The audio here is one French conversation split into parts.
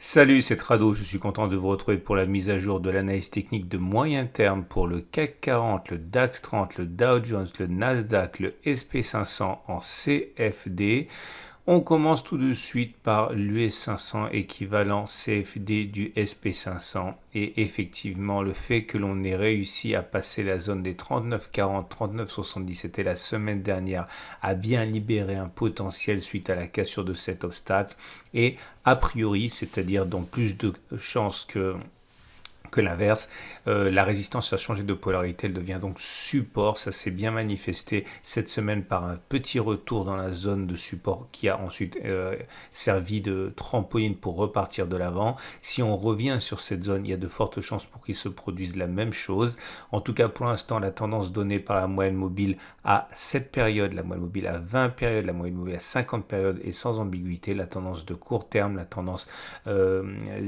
Salut, c'est Trado, je suis content de vous retrouver pour la mise à jour de l'analyse technique de moyen terme pour le CAC 40, le DAX 30, le Dow Jones, le Nasdaq, le SP500 en CFD. On commence tout de suite par l'US 500 équivalent CFD du SP500 et effectivement le fait que l'on ait réussi à passer la zone des 39,40, 39,70, c'était la semaine dernière, a bien libéré un potentiel suite à la cassure de cet obstacle et a priori, c'est-à-dire dans plus de chances que l'inverse. La résistance a changé de polarité, elle devient donc support. Ça s'est bien manifesté cette semaine par un petit retour dans la zone de support qui a ensuite servi de trampoline pour repartir de l'avant. Si on revient sur cette zone, il y a de fortes chances pour qu'il se produise la même chose. En tout cas, pour l'instant, la tendance donnée par la moyenne mobile à 7 périodes, la moyenne mobile à 20 périodes, la moyenne mobile à 50 périodes est sans ambiguïté. La tendance de court terme, la tendance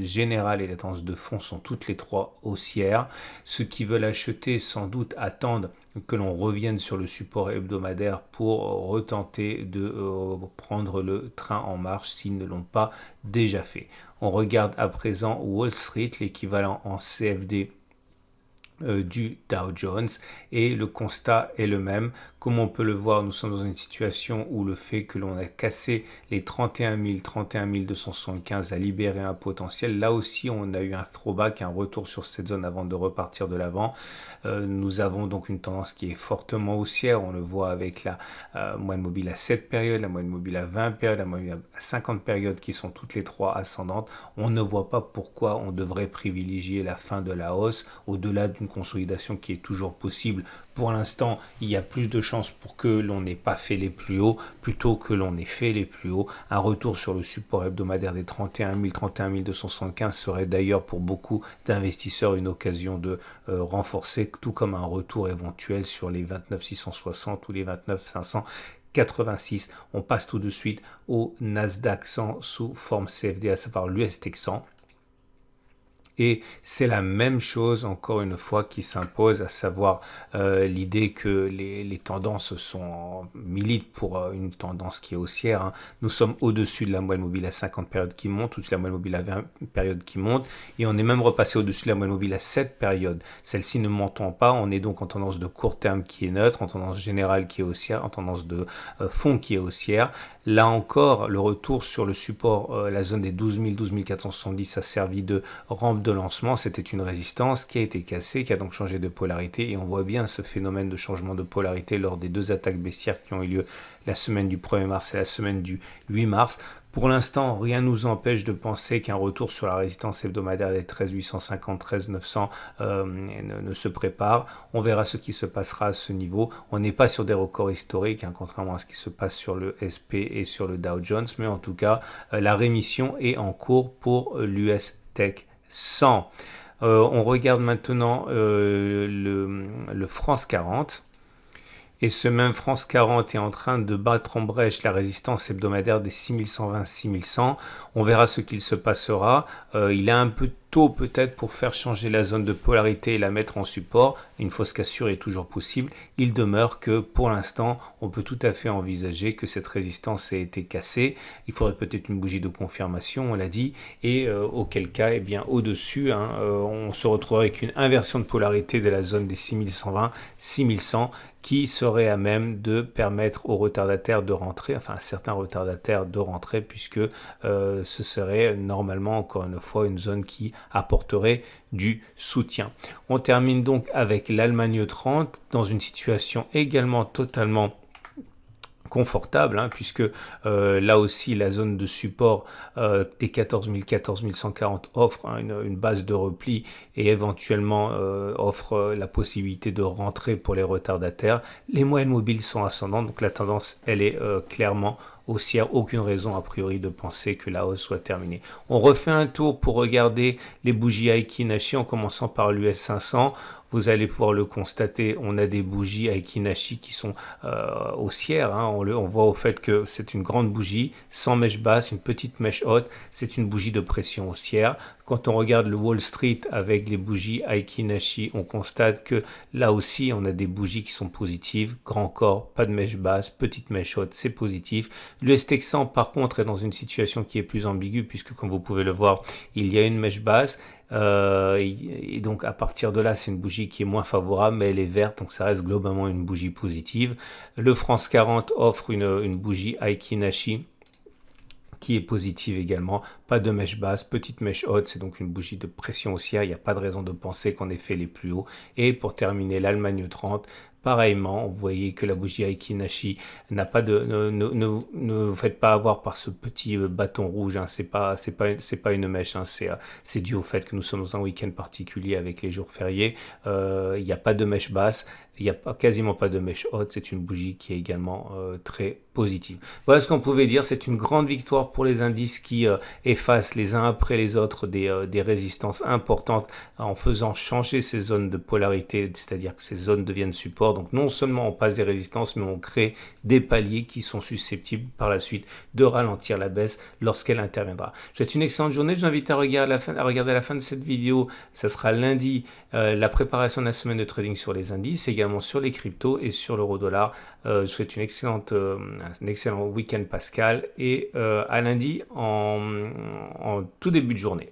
générale et la tendance de fond sont toutes les trois haussières. Ceux qui veulent acheter sans doute attendent que l'on revienne sur le support hebdomadaire pour retenter de prendre le train en marche s'ils ne l'ont pas déjà fait. On regarde à présent Wall Street, l'équivalent en CFD du Dow Jones et le constat est le même. Comme on peut le voir, nous sommes dans une situation où le fait que l'on a cassé les 31 275 a libéré un potentiel. Là aussi, on a eu un throwback, un retour sur cette zone avant de repartir de l'avant. Nous avons donc une tendance qui est fortement haussière. On le voit avec la moyenne mobile à 7 périodes, la moyenne mobile à 20 périodes, la moyenne à 50 périodes qui sont toutes les trois ascendantes. On ne voit pas pourquoi on devrait privilégier la fin de la hausse au-delà d'une consolidation qui est toujours possible. Pour l'instant, il y a plus de chances pour que l'on n'ait pas fait les plus hauts plutôt que l'on ait fait les plus hauts. Un retour sur le support hebdomadaire des 31 275 serait d'ailleurs pour beaucoup d'investisseurs une occasion de renforcer, tout comme un retour éventuel sur les 29 660 ou les 29 586. On passe tout de suite au Nasdaq 100 sous forme CFD, à savoir l'USTEC 100. Et c'est la même chose, encore une fois, qui s'impose, à savoir l'idée que les tendances militent pour une tendance qui est haussière. Hein. Nous sommes au-dessus de la moyenne mobile à 50 périodes qui monte, au-dessus de la moyenne mobile à 20 périodes qui monte, et on est même repassé au-dessus de la moyenne mobile à 7 périodes. Celle-ci ne montant pas, on est donc en tendance de court terme qui est neutre, en tendance générale qui est haussière, en tendance de fond qui est haussière. Là encore, le retour sur le support, la zone des 12 000, 12 470 a servi de rampe de lancement, c'était une résistance qui a été cassée, qui a donc changé de polarité et on voit bien ce phénomène de changement de polarité lors des deux attaques baissières qui ont eu lieu la semaine du 1er mars et la semaine du 8 mars. Pour l'instant, rien ne nous empêche de penser qu'un retour sur la résistance hebdomadaire des 13 850, 13 900 ne se prépare. On verra ce qui se passera à ce niveau. On n'est pas sur des records historiques, hein, contrairement à ce qui se passe sur le SP et sur le Dow Jones, mais en tout cas, la rémission est en cours pour l'US Tech 100. On regarde maintenant le France 40. Et ce même France 40 est en train de battre en brèche la résistance hebdomadaire des 6120, 6100. On verra ce qu'il se passera. Il est un peu tôt peut-être pour faire changer la zone de polarité et la mettre en support. Une fausse cassure est toujours possible. Il demeure que pour l'instant, on peut tout à fait envisager que cette résistance ait été cassée. Il faudrait peut-être une bougie de confirmation, on l'a dit. Et auquel cas, eh bien, au-dessus, on se retrouve avec une inversion de polarité de la zone des 6120, 6100 qui serait à même de permettre aux retardataires de rentrer, enfin à certains retardataires de rentrer, puisque ce serait normalement, encore une fois, une zone qui apporterait du soutien. On termine donc avec l'Allemagne 30, dans une situation également totalement confortable, hein, puisque là aussi la zone de support des 14 000, 14 140 offre une base de repli et éventuellement offre la possibilité de rentrer pour les retardataires. Les moyennes mobiles sont ascendantes, donc la tendance elle est clairement haussière, aucune raison a priori de penser que la hausse soit terminée. On refait un tour pour regarder les bougies Aiki Nashi en commençant par l'US 500. Vous allez pouvoir le constater, on a des bougies Aiki Nashi qui sont haussières. Hein. On voit au fait que c'est une grande bougie, sans mèche basse, une petite mèche haute. C'est une bougie de pression haussière. Quand on regarde le Wall Street avec les bougies Aiki Nashi, on constate que là aussi, on a des bougies qui sont positives. Grand corps, pas de mèche basse, petite mèche haute, c'est positif. Le STX100, par contre, est dans une situation qui est plus ambiguë puisque, comme vous pouvez le voir, il y a une mèche basse. Et donc à partir de là, c'est une bougie qui est moins favorable, mais elle est verte, donc ça reste globalement une bougie positive. Le France 40 offre une bougie Aiki Nashi qui est positive également, pas de mèche basse, petite mèche haute, c'est donc une bougie de pression haussière, il n'y a pas de raison de penser qu'en effet les plus hauts. Et pour terminer, l'Allemagne 30, pareillement, vous voyez que la bougie Aiki Nashi n'a pas de, ne vous faites pas avoir par ce petit bâton rouge, hein, c'est pas une mèche, hein, c'est dû au fait que nous sommes dans un week-end particulier avec les jours fériés, il n'y a pas de mèche basse, il n'y a quasiment pas de mèche haute, c'est une bougie qui est également très positive. Voilà ce qu'on pouvait dire, c'est une grande victoire pour les indices qui effacent les uns après les autres des résistances importantes en faisant changer ces zones de polarité, c'est-à-dire que ces zones deviennent support. Donc non seulement on passe des résistances, mais on crée des paliers qui sont susceptibles par la suite de ralentir la baisse lorsqu'elle interviendra. Je vous souhaite une excellente journée, je vous invite à regarder à la fin de cette vidéo, ça sera lundi, la préparation de la semaine de trading sur les indices, également sur les cryptos et sur l'euro-dollar. Je vous souhaite un excellent week-end pascal et à lundi en tout début de journée.